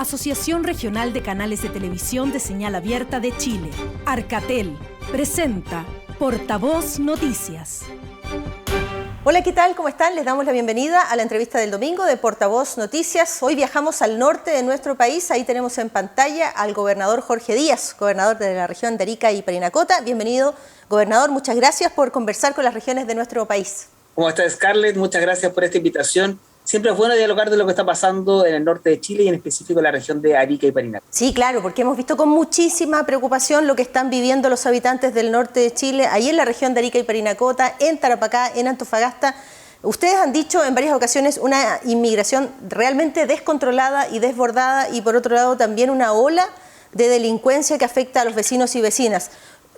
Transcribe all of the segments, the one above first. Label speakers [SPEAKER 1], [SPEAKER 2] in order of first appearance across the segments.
[SPEAKER 1] Asociación Regional de Canales de Televisión de Señal Abierta de Chile, Arcatel, presenta Portavoz Noticias.
[SPEAKER 2] Hola, ¿qué tal? ¿Cómo están? Les damos la bienvenida a la entrevista del domingo de Portavoz Noticias. Hoy viajamos al norte de nuestro país. Ahí tenemos en pantalla al gobernador Jorge Díaz, gobernador de la región de Arica y Parinacota. Bienvenido, gobernador. Muchas gracias por conversar con las regiones de nuestro país.
[SPEAKER 3] ¿Cómo estás, Scarlett? Muchas gracias por esta invitación. Siempre es bueno dialogar de lo que está pasando en el norte de Chile y en específico en la región de Arica y Parinacota.
[SPEAKER 2] Sí, claro, porque hemos visto con muchísima preocupación lo que están viviendo los habitantes del norte de Chile, ahí en la región de Arica y Parinacota, en Tarapacá, en Antofagasta. Ustedes han dicho en varias ocasiones una inmigración realmente descontrolada y desbordada y por otro lado también una ola de delincuencia que afecta a los vecinos y vecinas.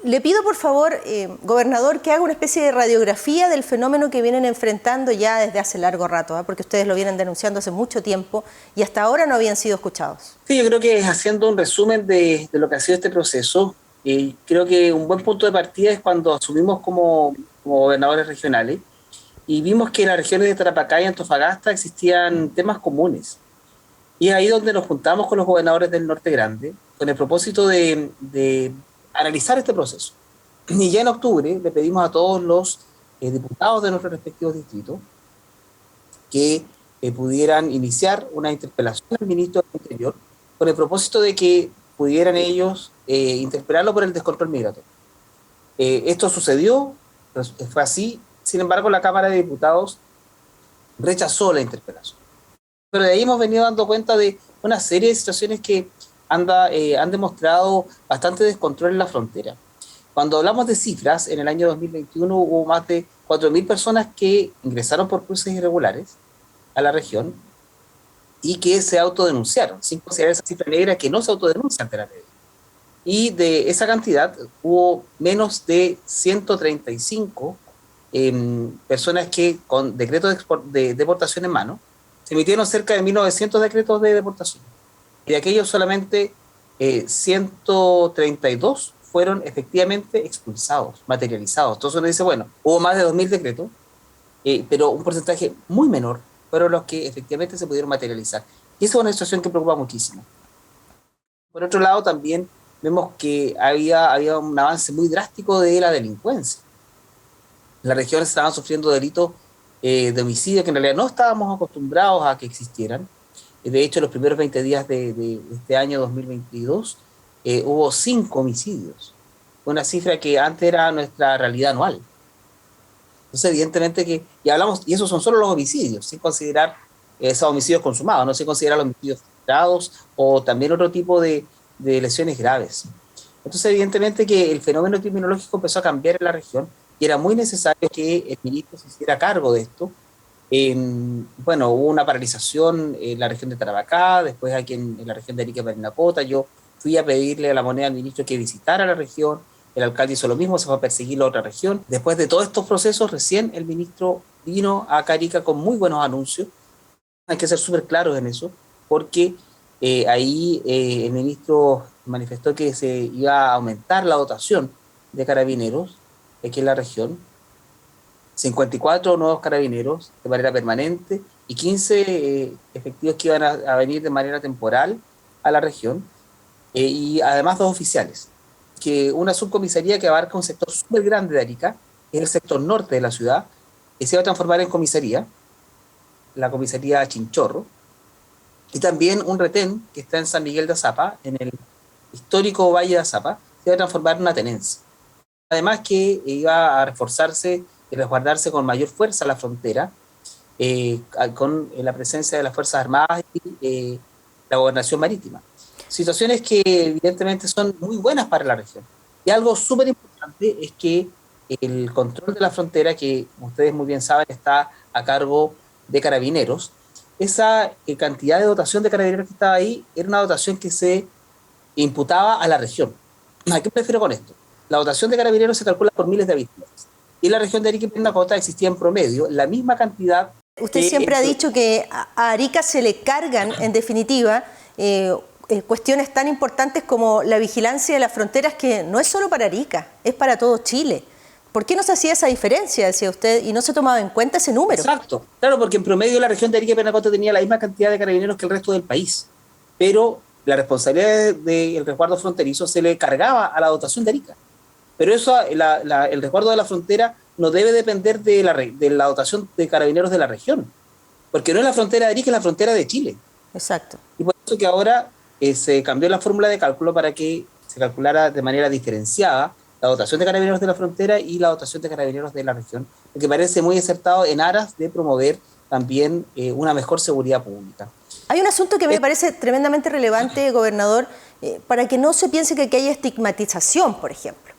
[SPEAKER 2] Le pido por favor, gobernador, que haga una especie de radiografía del fenómeno que vienen enfrentando ya desde hace largo rato, porque ustedes lo vienen denunciando hace mucho tiempo y hasta ahora no habían sido escuchados.
[SPEAKER 3] Sí, yo creo que haciendo un resumen de lo que ha sido este proceso, creo que un buen punto de partida es cuando asumimos como gobernadores regionales y vimos que en las regiones de Tarapacá y Antofagasta existían temas comunes. Y es ahí donde nos juntamos con los gobernadores del Norte Grande con el propósito de analizar este proceso. Y ya en octubre le pedimos a todos los diputados de nuestros respectivos distritos que pudieran iniciar una interpelación al ministro del Interior con el propósito de que pudieran ellos interpelarlo por el descontrol migratorio. Esto sucedió, fue así, sin embargo la Cámara de Diputados rechazó la interpelación. Pero de ahí hemos venido dando cuenta de una serie de situaciones que han demostrado bastante descontrol en la frontera. Cuando hablamos de cifras, en el año 2021 hubo más de 4.000 personas que ingresaron por cruces irregulares a la región y que se autodenunciaron, sin considerar esa cifra negra que no se autodenuncia ante la ley. Y de esa cantidad hubo menos de 135 personas que con decretos de deportación en mano se emitieron cerca de 1.900 decretos de deportación. Y de aquellos solamente 132 fueron efectivamente expulsados, materializados. Entonces uno dice, bueno, hubo más de 2.000 decretos, pero un porcentaje muy menor fueron los que efectivamente se pudieron materializar. Y esa es una situación que preocupa muchísimo. Por otro lado, también vemos que había un avance muy drástico de la delincuencia. Las regiones estaban sufriendo delitos de homicidio que en realidad no estábamos acostumbrados a que existieran. De hecho, los primeros 20 días de este año 2022 hubo 5 homicidios, una cifra que antes era nuestra realidad anual. Entonces, evidentemente que, y esos son solo los homicidios, sin considerar esos homicidios consumados, no se consideran los homicidios frustrados o también otro tipo de lesiones graves. Entonces, evidentemente que el fenómeno criminológico empezó a cambiar en la región y era muy necesario que el ministro se hiciera cargo de esto. Bueno, hubo una paralización en la región de Tarapacá, después aquí en la región de Arica y Parinacota. Yo fui a pedirle a la moneda al ministro que visitara la región, el alcalde hizo lo mismo, se fue a perseguir la otra región. Después de todos estos procesos, recién el ministro vino a Arica con muy buenos anuncios. Hay que ser súper claros en eso, porque ahí el ministro manifestó que se iba a aumentar la dotación de carabineros aquí en la región, 54 nuevos carabineros de manera permanente y 15 efectivos que iban a venir de manera temporal a la región, y además 2 oficiales, que una subcomisaría que abarca un sector súper grande de Arica, que es el sector norte de la ciudad, que se va a transformar en comisaría, la comisaría Chinchorro, y también un retén que está en San Miguel de Azapa, en el histórico Valle de Azapa, se va a transformar en una tenencia. Además que iba a reforzarse y resguardarse con mayor fuerza la frontera, con la presencia de las Fuerzas Armadas y la gobernación marítima. Situaciones que evidentemente son muy buenas para la región. Y algo súper importante es que el control de la frontera, que ustedes muy bien saben está a cargo de Carabineros, esa cantidad de dotación de Carabineros que estaba ahí era una dotación que se imputaba a la región. ¿A qué me refiero con esto? La dotación de Carabineros se calcula por miles de habitantes. Y en la región de Arica y Parinacota existía en promedio la misma cantidad.
[SPEAKER 2] Usted siempre ha dicho que a Arica se le cargan, en definitiva, cuestiones tan importantes como la vigilancia de las fronteras, que no es solo para Arica, es para todo Chile. ¿Por qué no se hacía esa diferencia, decía usted, y no se tomaba en cuenta ese número?
[SPEAKER 3] Exacto, claro, porque en promedio la región de Arica y Parinacota tenía la misma cantidad de carabineros que el resto del país. pero la responsabilidad del resguardo fronterizo se le cargaba a la dotación de Arica. Pero eso, el resguardo de la frontera no debe depender de la dotación de carabineros de la región, porque no es la frontera de Arica, es la frontera de Chile.
[SPEAKER 2] Exacto.
[SPEAKER 3] Y por eso que ahora se cambió la fórmula de cálculo para que se calculara de manera diferenciada la dotación de carabineros de la frontera y la dotación de carabineros de la región, lo que parece muy acertado en aras de promover también una mejor seguridad pública.
[SPEAKER 2] Hay un asunto que me parece tremendamente relevante, gobernador, para que no se piense que aquí hay estigmatización, por ejemplo.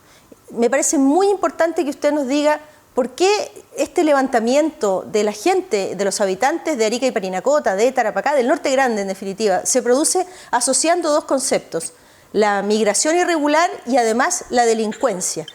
[SPEAKER 2] Me parece muy importante que usted nos diga por qué este levantamiento de la gente, de los habitantes de Arica y Parinacota, de Tarapacá, del Norte Grande en definitiva, se produce asociando dos conceptos: la migración irregular y además la delincuencia.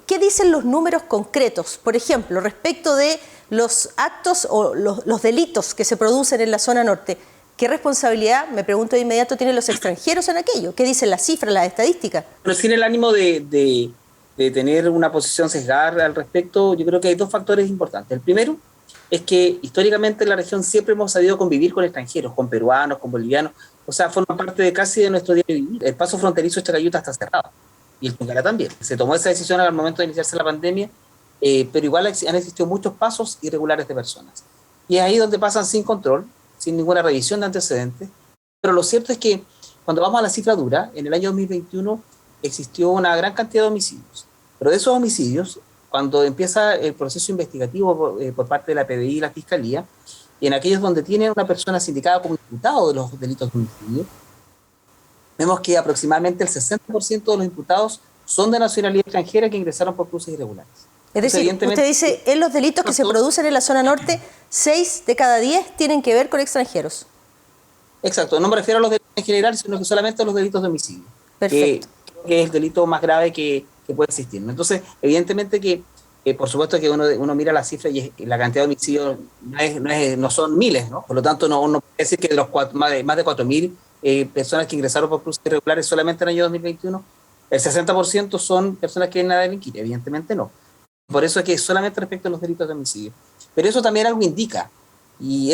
[SPEAKER 2] ¿Qué dicen los números concretos, por ejemplo, respecto de los actos o los delitos que se producen en la zona norte? ¿Qué responsabilidad, me pregunto de inmediato, tienen los extranjeros en aquello? ¿Qué dicen las cifras, las estadísticas?
[SPEAKER 3] Pero sin el ánimo de tener una posición sesgada al respecto, yo creo que hay dos factores importantes. El primero es que históricamente en la región siempre hemos sabido convivir con extranjeros, con peruanos, con bolivianos, o sea, forman parte de casi de nuestro día de vivir. El paso fronterizo de Chacayuta está cerrado, y el Tuncará también. Se tomó esa decisión al momento de iniciarse la pandemia, pero igual han existido muchos pasos irregulares de personas. Y es ahí donde pasan sin control, sin ninguna revisión de antecedentes. Pero lo cierto es que cuando vamos a la cifra dura, en el año 2021 existió una gran cantidad de homicidios. Pero de esos homicidios, cuando empieza el proceso investigativo por parte de la PDI y la Fiscalía, y en aquellos donde tienen una persona sindicada como imputado de los delitos de homicidio, vemos que aproximadamente el 60% de los imputados son de nacionalidad extranjera que ingresaron por cruces irregulares.
[SPEAKER 2] Es decir, usted dice, en los delitos que se producen en la zona norte, 6 de cada 10 tienen que ver con extranjeros.
[SPEAKER 3] Exacto, no me refiero a los delitos en general, sino que solamente a los delitos de homicidio.
[SPEAKER 2] Perfecto.
[SPEAKER 3] Que es el delito más grave que puede existir, ¿no? Entonces, evidentemente que, por supuesto que uno mira la cifra y la cantidad de homicidios no son miles, ¿no? Por lo tanto, no puede decir que de los más de 4.000 personas que ingresaron por cruces irregulares solamente en el año 2021, el 60% son personas que vienen a delinquir. Evidentemente no. Por eso es que solamente respecto a los delitos de homicidio. Pero eso también algo indica. Y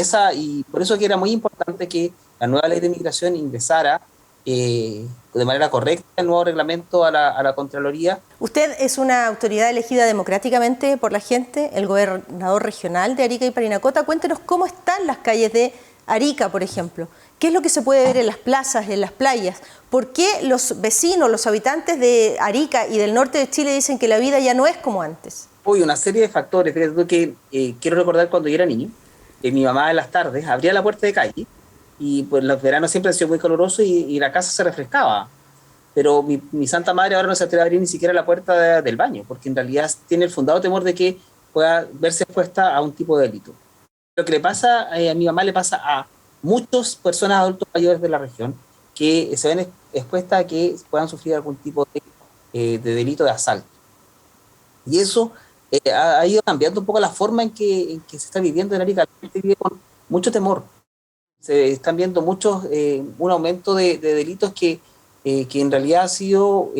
[SPEAKER 3] por eso que era muy importante que la nueva ley de migración ingresara de manera correcta el nuevo reglamento a la Contraloría.
[SPEAKER 2] Usted es una autoridad elegida democráticamente por la gente, el gobernador regional de Arica y Parinacota. Cuéntenos cómo están las calles de Arica, por ejemplo. ¿Qué es lo que se puede ver en las plazas, en las playas? ¿Por qué los vecinos, los habitantes de Arica y del norte de Chile dicen que la vida ya no es como antes?
[SPEAKER 3] Hoy una serie de factores. Fíjate que quiero recordar cuando yo era niño, mi mamá en las tardes abría la puerta de calle y pues los veranos siempre han sido muy calurosos y la casa se refrescaba. Pero mi santa madre ahora no se atreve a abrir ni siquiera la puerta del baño, porque en realidad tiene el fundado temor de que pueda verse expuesta a un tipo de delito. Lo que le pasa a mi mamá le pasa a muchas personas adultos mayores de la región que se ven expuestas a que puedan sufrir algún tipo de delito de asalto. Y eso ha ido cambiando un poco la forma en que se está viviendo en Arica. La gente vive con mucho temor. Se están viendo un aumento de delitos que en realidad ha sido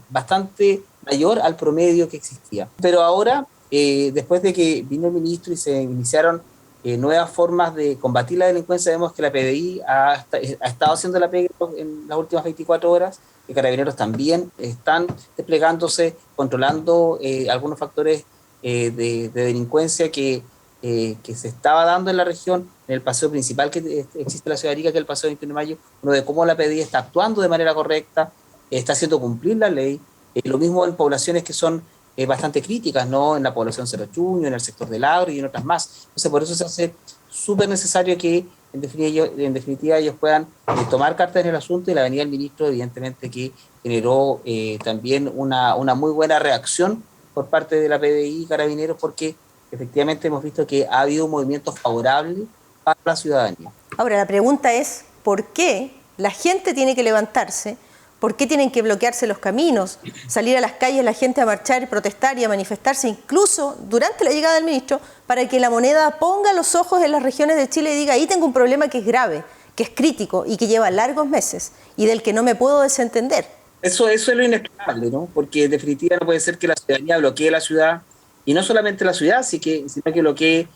[SPEAKER 3] bastante mayor al promedio que existía. Pero ahora, después de que vino el ministro y se iniciaron nuevas formas de combatir la delincuencia, vemos que la PDI ha estado haciendo la pega en las últimas 24 horas, que Carabineros también están desplegándose, controlando algunos factores de delincuencia que se estaba dando en la región, en el paseo principal que existe en la ciudad de Arica, que es el paseo 21 de mayo, uno de cómo la PDI está actuando de manera correcta, está haciendo cumplir la ley, lo mismo en poblaciones que son bastante críticas, ¿no? En la población Cerro Chuño, en el sector del Agro y en otras más. Entonces, por eso se hace súper necesario que, en definitiva, ellos puedan tomar cartas en el asunto, y la venida del ministro, evidentemente, que generó también una muy buena reacción por parte de la PDI y Carabineros, porque efectivamente hemos visto que ha habido un movimiento favorable para la ciudadanía.
[SPEAKER 2] Ahora, la pregunta es, ¿por qué la gente tiene que levantarse? ¿Por qué tienen que bloquearse los caminos, salir a las calles la gente a marchar, protestar y a manifestarse, incluso durante la llegada del ministro, para que la moneda ponga los ojos en las regiones de Chile y diga, ahí tengo un problema que es grave, que es crítico y que lleva largos meses y del que no me puedo desentender?
[SPEAKER 3] Eso es lo inexplicable, ¿no? Porque en definitiva no puede ser que la ciudadanía bloquee la ciudad, y no solamente la ciudad, sino que bloquee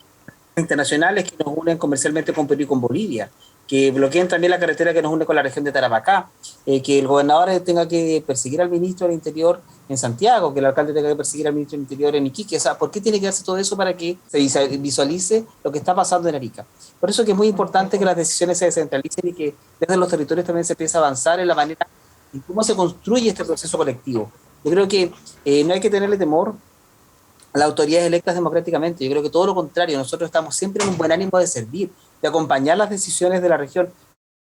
[SPEAKER 3] internacionales que nos unen comercialmente con Perú y con Bolivia, que bloqueen también la carretera que nos une con la región de Tarapacá, que el gobernador tenga que perseguir al ministro del Interior en Santiago, que el alcalde tenga que perseguir al ministro del Interior en Iquique. O sea, ¿por qué tiene que hacer todo eso para que se visualice lo que está pasando en Arica? Por eso que es muy importante que las decisiones se descentralicen y que desde los territorios también se empiece a avanzar en la manera en cómo se construye este proceso colectivo. Yo creo que no hay que tenerle temor a las autoridades electas democráticamente. Yo creo que todo lo contrario, nosotros estamos siempre en un buen ánimo de servir, de acompañar las decisiones de la región.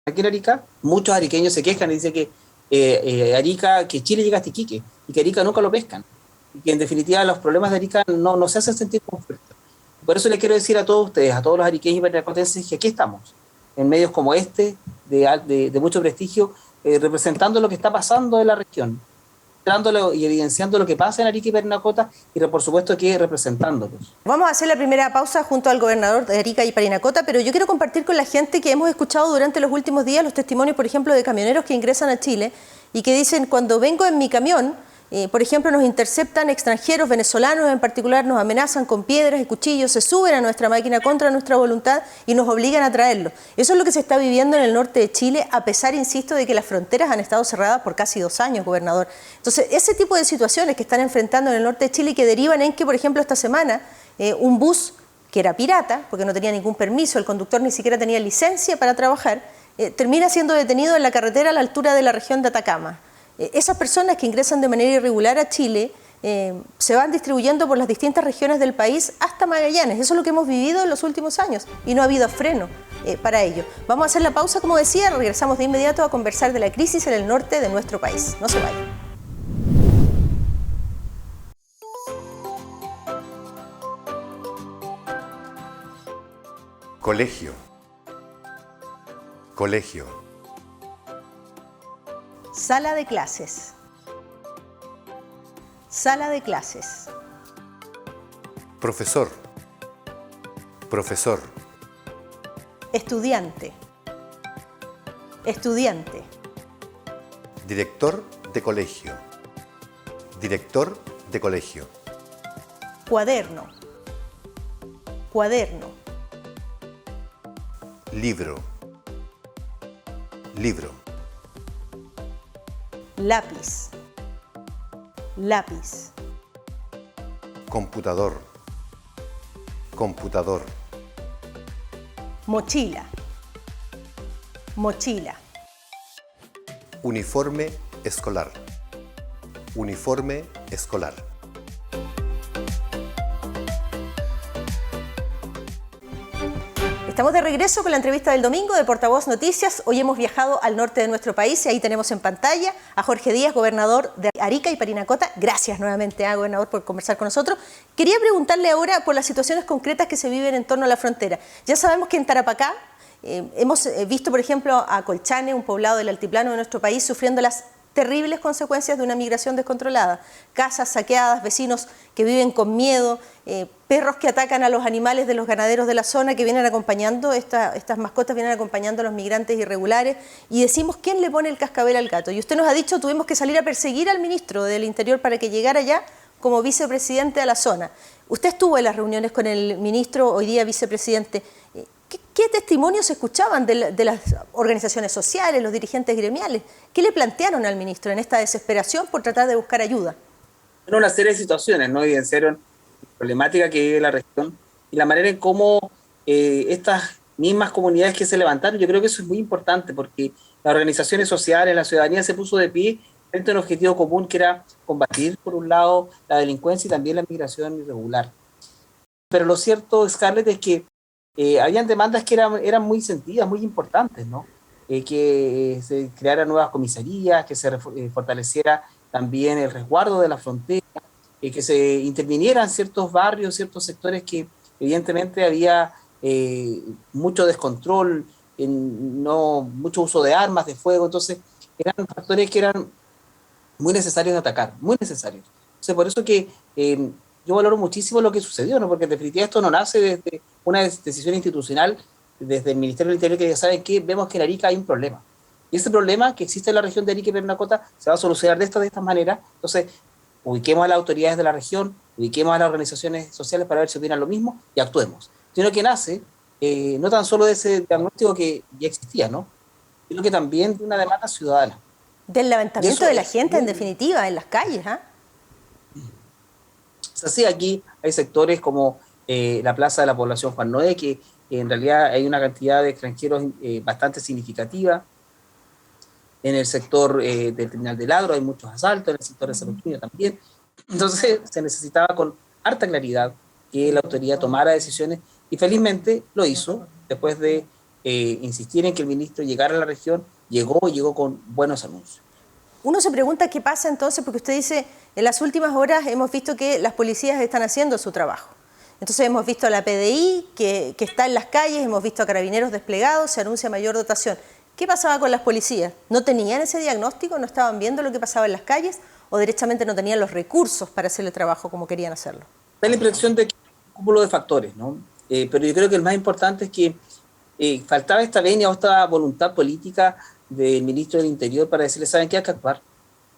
[SPEAKER 3] Aquí en Arica, muchos ariqueños se quejan y dicen que Arica, que Chile llega hasta Iquique y que Arica nunca lo pescan. Y que en definitiva los problemas de Arica no se hacen sentir con fuerza. Por eso les quiero decir a todos ustedes, a todos los ariqueños y parinacotenses, que aquí estamos, en medios como este, de mucho prestigio, representando lo que está pasando en la región, mostrándolo y evidenciando lo que pasa en Arica y Parinacota y por supuesto que representándolos.
[SPEAKER 2] Vamos a hacer la primera pausa junto al gobernador de Arica y Parinacota, pero yo quiero compartir con la gente que hemos escuchado durante los últimos días los testimonios, por ejemplo, de camioneros que ingresan a Chile y que dicen: cuando vengo en mi camión, por ejemplo, nos interceptan extranjeros, venezolanos en particular, nos amenazan con piedras y cuchillos, se suben a nuestra máquina contra nuestra voluntad y nos obligan a traerlo. Eso es lo que se está viviendo en el norte de Chile, a pesar, insisto, de que las fronteras han estado cerradas por casi 2 años, gobernador. Entonces, ese tipo de situaciones que están enfrentando en el norte de Chile y que derivan en que, por ejemplo, esta semana, un bus que era pirata, porque no tenía ningún permiso, el conductor ni siquiera tenía licencia para trabajar, termina siendo detenido en la carretera a la altura de la región de Atacama. Esas personas que ingresan de manera irregular a Chile se van distribuyendo por las distintas regiones del país hasta Magallanes. Eso es lo que hemos vivido en los últimos años y no ha habido freno para ello. Vamos a hacer la pausa, como decía, regresamos de inmediato a conversar de la crisis en el norte de nuestro país. No se vayan.
[SPEAKER 4] Colegio. Colegio.
[SPEAKER 2] Sala de clases. Sala de clases.
[SPEAKER 4] Profesor. Profesor.
[SPEAKER 2] Estudiante. Estudiante.
[SPEAKER 4] Director de colegio. Director de colegio.
[SPEAKER 2] Cuaderno. Cuaderno.
[SPEAKER 4] Libro. Libro.
[SPEAKER 2] Lápiz. Lápiz.
[SPEAKER 4] Computador. Computador.
[SPEAKER 2] Mochila. Mochila.
[SPEAKER 4] Uniforme escolar. Uniforme escolar.
[SPEAKER 2] Estamos de regreso con la entrevista del domingo de Portavoz Noticias. Hoy hemos viajado al norte de nuestro país y ahí tenemos en pantalla a Jorge Díaz, gobernador de Arica y Parinacota. Gracias nuevamente, gobernador, por conversar con nosotros. Quería preguntarle ahora por las situaciones concretas que se viven en torno a la frontera. Ya sabemos que en Tarapacá hemos visto, por ejemplo, a Colchane, un poblado del altiplano de nuestro país, sufriendo las terribles consecuencias de una migración descontrolada. Casas saqueadas, vecinos que viven con miedo, perros que atacan a los animales de los ganaderos de la zona que vienen acompañando, estas mascotas vienen acompañando a los migrantes irregulares, y decimos, ¿quién le pone el cascabel al gato? Y usted nos ha dicho, tuvimos que salir a perseguir al ministro del Interior para que llegara allá como vicepresidente a la zona. Usted estuvo en las reuniones con el ministro, hoy día vicepresidente. ¿Qué testimonios se escuchaban de las organizaciones sociales, los dirigentes gremiales? ¿Qué le plantearon al ministro en esta desesperación por tratar de buscar ayuda?
[SPEAKER 3] Bueno, una serie de situaciones, ¿no? Evidenciaron la problemática que vive la región y la manera en cómo estas mismas comunidades que se levantaron. Yo creo que eso es muy importante porque las organizaciones sociales, la ciudadanía se puso de pie frente a un objetivo común que era combatir, por un lado, la delincuencia y también la migración irregular. Pero lo cierto, Scarlett, es que habían demandas que eran muy sentidas, muy importantes, ¿no? Que se crearan nuevas comisarías, que se fortaleciera también el resguardo de la frontera, que se intervinieran ciertos barrios, ciertos sectores que evidentemente había mucho descontrol, mucho uso de armas de fuego. Entonces eran factores que eran muy necesarios de atacar, muy necesarios. Entonces por eso que yo valoro muchísimo lo que sucedió, ¿no? Porque en definitiva esto no nace desde una decisión institucional, desde el Ministerio del Interior, que ya saben que vemos que en Arica hay un problema. Y ese problema que existe en la región de Arica y Parinacota se va a solucionar de esta manera. Entonces, ubiquemos a las autoridades de la región, ubiquemos a las organizaciones sociales para ver si opinan lo mismo y actuemos. Sino que nace no tan solo de ese diagnóstico que ya existía, ¿no? Sino que también de una demanda ciudadana.
[SPEAKER 2] Del levantamiento de la gente, en
[SPEAKER 3] muy,
[SPEAKER 2] definitiva, en las calles, ¿ah?
[SPEAKER 3] es así, aquí hay sectores como la Plaza de la Población Juan Noé, que en realidad hay una cantidad de extranjeros bastante significativa. En el sector del Terminal del Agro hay muchos asaltos, en el sector de San Antonio también. Entonces se necesitaba con harta claridad que la autoridad tomara decisiones y felizmente lo hizo después de insistir en que el ministro llegara a la región, llegó con buenos anuncios.
[SPEAKER 2] Uno se pregunta qué pasa entonces, porque usted dice, en las últimas horas hemos visto que las policías están haciendo su trabajo. Entonces hemos visto a la PDI que está en las calles, hemos visto a carabineros desplegados, se anuncia mayor dotación. ¿Qué pasaba con las policías? ¿No tenían ese diagnóstico? ¿No estaban viendo lo que pasaba en las calles? ¿O derechamente no tenían los recursos para hacer el trabajo como querían hacerlo?
[SPEAKER 3] Da la impresión de que hay un cúmulo de factores, ¿no? Pero yo creo que el más importante es que faltaba esta venia o esta voluntad política del ministro del Interior para decirle, ¿saben qué? Hay que actuar.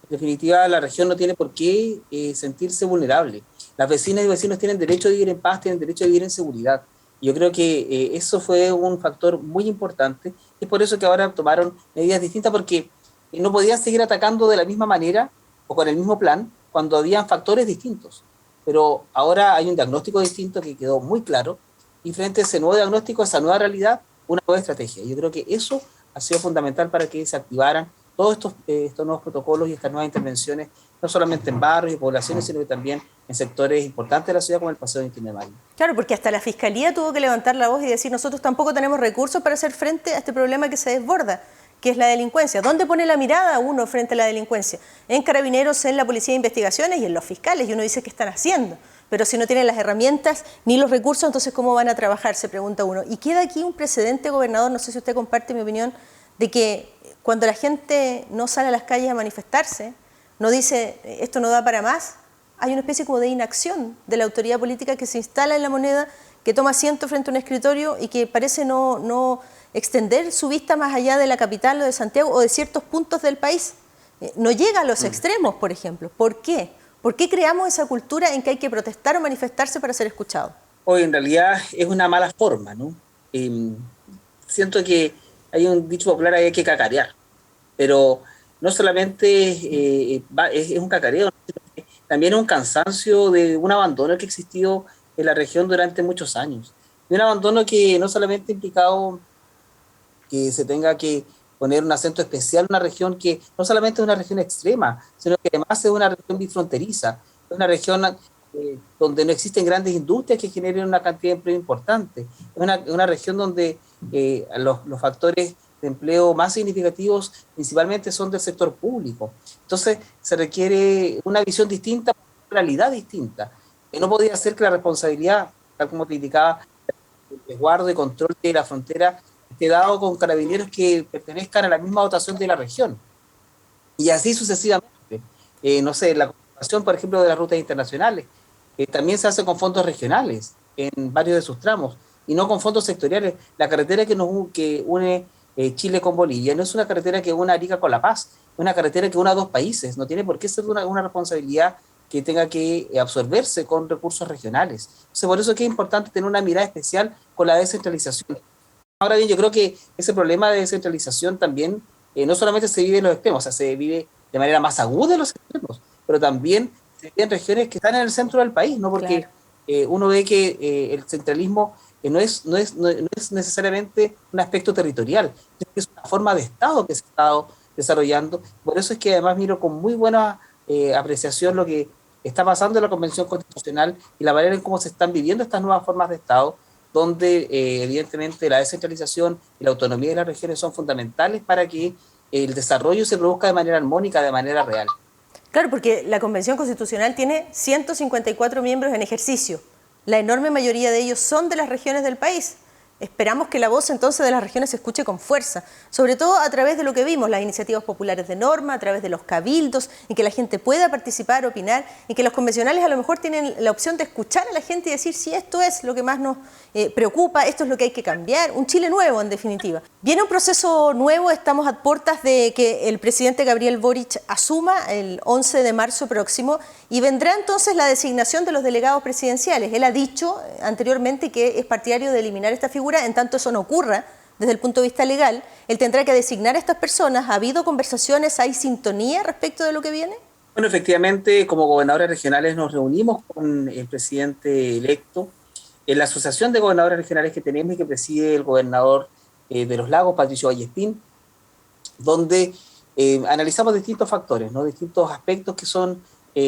[SPEAKER 3] En definitiva, la región no tiene por qué sentirse vulnerable. Las vecinas y vecinos tienen derecho a vivir en paz, tienen derecho a vivir en seguridad. Yo creo que eso fue un factor muy importante y es por eso que ahora tomaron medidas distintas, porque no podían seguir atacando de la misma manera o con el mismo plan cuando habían factores distintos. Pero ahora hay un diagnóstico distinto que quedó muy claro y frente a ese nuevo diagnóstico, a esa nueva realidad, una nueva estrategia. Yo creo que eso ha sido fundamental para que se activaran todos estos nuevos protocolos y estas nuevas intervenciones, no solamente en barrios y poblaciones, sino que también en sectores importantes de la ciudad como el Paseo 29 de Mayo.
[SPEAKER 2] Claro, porque hasta la Fiscalía tuvo que levantar la voz y decir, nosotros tampoco tenemos recursos para hacer frente a este problema que se desborda, que es la delincuencia. ¿Dónde pone la mirada uno frente a la delincuencia? En Carabineros, en la Policía de Investigaciones y en los fiscales, y uno dice, ¿qué están haciendo? Pero si no tienen las herramientas ni los recursos, entonces ¿cómo van a trabajar? Se pregunta uno. Y queda aquí un precedente, gobernador, no sé si usted comparte mi opinión, de que cuando la gente no sale a las calles a manifestarse, no dice, esto no da para más, hay una especie como de inacción de la autoridad política que se instala en la Moneda, que toma asiento frente a un escritorio y que parece no extender su vista más allá de la capital o de Santiago o de ciertos puntos del país. No llega a los extremos, por ejemplo. ¿Por qué? ¿Por qué creamos esa cultura en que hay que protestar o manifestarse para ser escuchado?
[SPEAKER 3] Hoy en realidad es una mala forma, ¿no? Siento que hay un dicho popular, hay que cacarear, pero no solamente es un cacareo, también es un cansancio de un abandono que ha existido en la región durante muchos años. Y un abandono que no solamente ha implicado que se tenga que poner un acento especial en una región que no solamente es una región extrema, sino que además es una región bifronteriza, es una región donde no existen grandes industrias que generen una cantidad de empleo importante, es una región donde los factores de empleo más significativos principalmente son del sector público. Entonces se requiere una visión distinta, una realidad distinta. No podía ser que la responsabilidad, tal como te indicaba, el resguardo y control de la frontera esté dado con carabineros que pertenezcan a la misma dotación de la región. Y así sucesivamente. No sé, la comunicación, por ejemplo, de las rutas internacionales, también se hace con fondos regionales en varios de sus tramos y no con fondos sectoriales. La carretera que une Chile con Bolivia no es una carretera que une Arica con La Paz, es una carretera que une a dos países, no tiene por qué ser una responsabilidad que tenga que absorberse con recursos regionales. Entonces, por eso es que es importante tener una mirada especial con la descentralización. Ahora bien, yo creo que ese problema de descentralización también no solamente se vive en los extremos, o sea, se vive de manera más aguda en los extremos, pero también se vive en regiones que están en el centro del país, ¿no? Porque uno ve que el centralismo no es necesariamente un aspecto territorial, es una forma de Estado que se ha estado desarrollando. Por eso es que además miro con muy buena apreciación lo que está pasando en la Convención Constitucional y la manera en cómo se están viviendo estas nuevas formas de Estado, donde evidentemente la descentralización y la autonomía de las regiones son fundamentales para que el desarrollo se produzca de manera armónica, de manera real.
[SPEAKER 2] Claro, porque la Convención Constitucional tiene 154 miembros en ejercicio. La enorme mayoría de ellos son de las regiones del país. Esperamos que la voz entonces de las regiones se escuche con fuerza, sobre todo a través de lo que vimos, las iniciativas populares de norma, a través de los cabildos, y que la gente pueda participar, opinar, y que los convencionales a lo mejor tienen la opción de escuchar a la gente y decir si esto es lo que más nos preocupa, esto es lo que hay que cambiar, un Chile nuevo en definitiva. Viene un proceso nuevo, estamos a puertas de que el presidente Gabriel Boric asuma el 11 de marzo próximo y vendrá entonces la designación de los delegados presidenciales. Él ha dicho anteriormente que es partidario de eliminar esta figura figura, en tanto eso no ocurra desde el punto de vista legal, él tendrá que designar a estas personas. ¿Ha habido conversaciones? ¿Hay sintonía respecto de lo que viene?
[SPEAKER 3] Bueno, efectivamente, como gobernadores regionales nos reunimos con el presidente electo en la asociación de gobernadores regionales que tenemos y que preside el gobernador de Los Lagos, Patricio Vallespín, donde analizamos distintos factores, ¿no? Distintos aspectos que son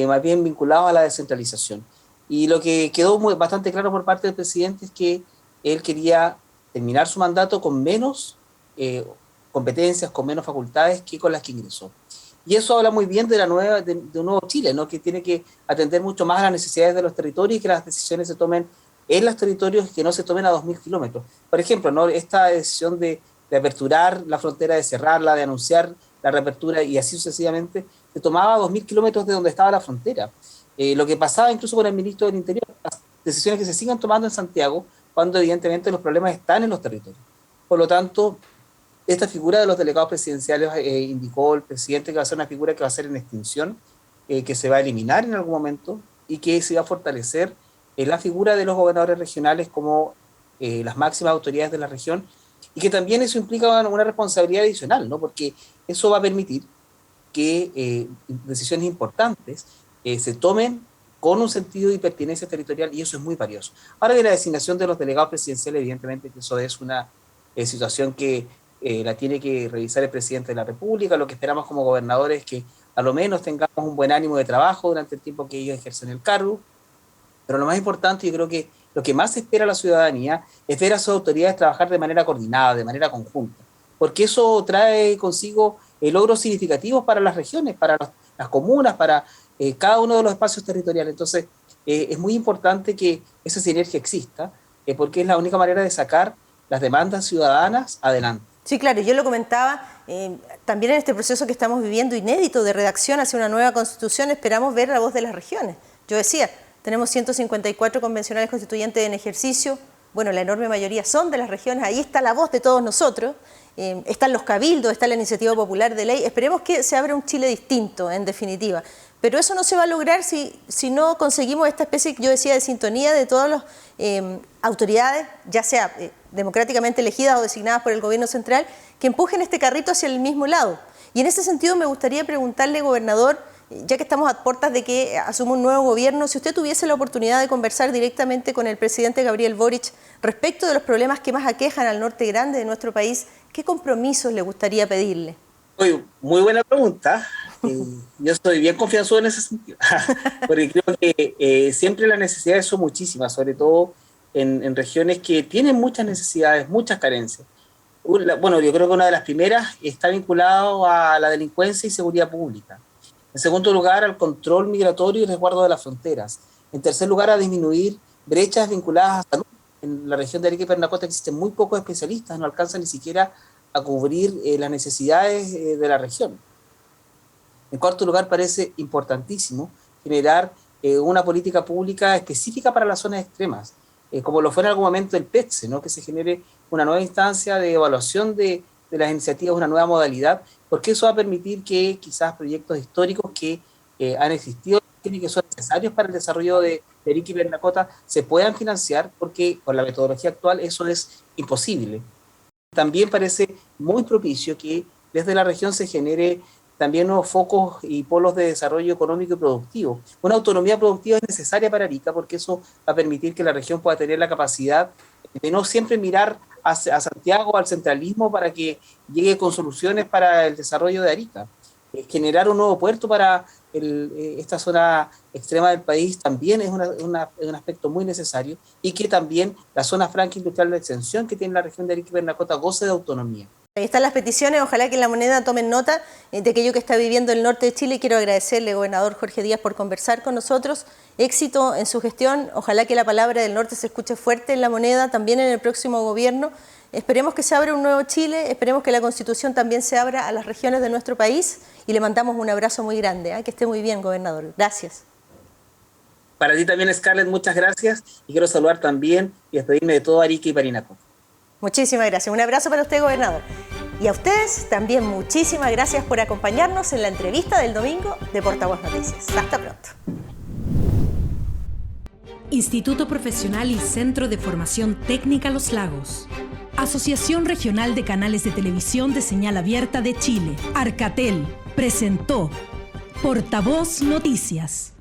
[SPEAKER 3] más bien vinculados a la descentralización. Y lo que quedó bastante claro por parte del presidente es que él quería terminar su mandato con menos competencias, con menos facultades que con las que ingresó. Y eso habla muy bien de un nuevo Chile, ¿no? Que tiene que atender mucho más a las necesidades de los territorios y que las decisiones se tomen en los territorios y que no se tomen a 2.000 kilómetros. Por ejemplo, ¿no? Esta decisión de aperturar la frontera, de cerrarla, de anunciar la reapertura y así sucesivamente, se tomaba a 2.000 kilómetros de donde estaba la frontera. Lo que pasaba incluso con el ministro del Interior, las decisiones que se sigan tomando en Santiago, cuando evidentemente los problemas están en los territorios. Por lo tanto, esta figura de los delegados presidenciales indicó el presidente que va a ser una figura que va a ser en extinción, que se va a eliminar en algún momento y que se va a fortalecer la figura de los gobernadores regionales como las máximas autoridades de la región, y que también eso implica una responsabilidad adicional, ¿no? Porque eso va a permitir que decisiones importantes se tomen con un sentido de pertinencia territorial, y eso es muy valioso. Ahora bien, la designación de los delegados presidenciales, evidentemente que eso es una situación que la tiene que revisar el presidente de la República. Lo que esperamos como gobernadores es que a lo menos tengamos un buen ánimo de trabajo durante el tiempo que ellos ejercen el cargo, pero lo más importante, yo creo que lo que más espera la ciudadanía es ver a sus autoridades trabajar de manera coordinada, de manera conjunta, porque eso trae consigo logros significativos para las regiones, para las comunas, para cada uno de los espacios territoriales. Entonces, es muy importante que esa sinergia exista, porque es la única manera de sacar las demandas ciudadanas adelante.
[SPEAKER 2] Sí, claro, yo lo comentaba, también en este proceso que estamos viviendo inédito de redacción hacia una nueva constitución, esperamos ver la voz de las regiones. Yo decía, tenemos 154 convencionales constituyentes en ejercicio, bueno, la enorme mayoría son de las regiones, ahí está la voz de todos nosotros, están los cabildos, está la iniciativa popular de ley, esperemos que se abra un Chile distinto, en definitiva. Pero eso no se va a lograr si no conseguimos esta especie, yo decía, de sintonía de todas las autoridades, ya sea democráticamente elegidas o designadas por el gobierno central, que empujen este carrito hacia el mismo lado. Y en ese sentido me gustaría preguntarle, gobernador, ya que estamos a puertas de que asuma un nuevo gobierno, si usted tuviese la oportunidad de conversar directamente con el presidente Gabriel Boric respecto de los problemas que más aquejan al norte grande de nuestro país, ¿qué compromisos le gustaría pedirle?
[SPEAKER 3] Muy buena pregunta. Yo estoy bien confianzudo en ese sentido, porque creo que siempre las necesidades son muchísimas, sobre todo en regiones que tienen muchas necesidades, muchas carencias. Bueno, yo creo que una de las primeras está vinculado a la delincuencia y seguridad pública. En segundo lugar, al control migratorio y resguardo de las fronteras. En tercer lugar, a disminuir brechas vinculadas a salud. En la región de Arica y Pernacota existen muy pocos especialistas, no alcanzan ni siquiera a cubrir las necesidades de la región. En cuarto lugar, parece importantísimo generar una política pública específica para las zonas extremas, como lo fue en algún momento el PETSE, ¿no? Que se genere una nueva instancia de evaluación de las iniciativas, una nueva modalidad, porque eso va a permitir que quizás proyectos históricos que han existido y que son necesarios para el desarrollo de Arica y Pernacota se puedan financiar, porque con la metodología actual eso es imposible. También parece muy propicio que desde la región se genere también nuevos focos y polos de desarrollo económico y productivo. Una autonomía productiva es necesaria para Arica, porque eso va a permitir que la región pueda tener la capacidad de no siempre mirar a Santiago, al centralismo, para que llegue con soluciones para el desarrollo de Arica. Generar un nuevo puerto para esta zona extrema del país también es un aspecto muy necesario, y que también la zona franca industrial de extensión que tiene la región de Arica y Pernacota goce de autonomía.
[SPEAKER 2] Ahí están las peticiones, ojalá que en La Moneda tomen nota de aquello que está viviendo el norte de Chile. Quiero agradecerle, gobernador Jorge Díaz, por conversar con nosotros. Éxito en su gestión, ojalá que la palabra del norte se escuche fuerte en La Moneda, también en el próximo gobierno. Esperemos que se abra un nuevo Chile, esperemos que la Constitución también se abra a las regiones de nuestro país, y le mandamos un abrazo muy grande. Que esté muy bien, gobernador. Gracias.
[SPEAKER 3] Para ti también, Scarlett, muchas gracias, y quiero saludar también y despedirme de todo Arica y Parinacota.
[SPEAKER 2] Muchísimas gracias. Un abrazo para usted, gobernador. Y a ustedes también muchísimas gracias por acompañarnos en la entrevista del domingo de Portavoz Noticias. Hasta pronto.
[SPEAKER 1] Instituto Profesional y Centro de Formación Técnica Los Lagos. Asociación Regional de Canales de Televisión de Señal Abierta de Chile, Arcatel, presentó Portavoz Noticias.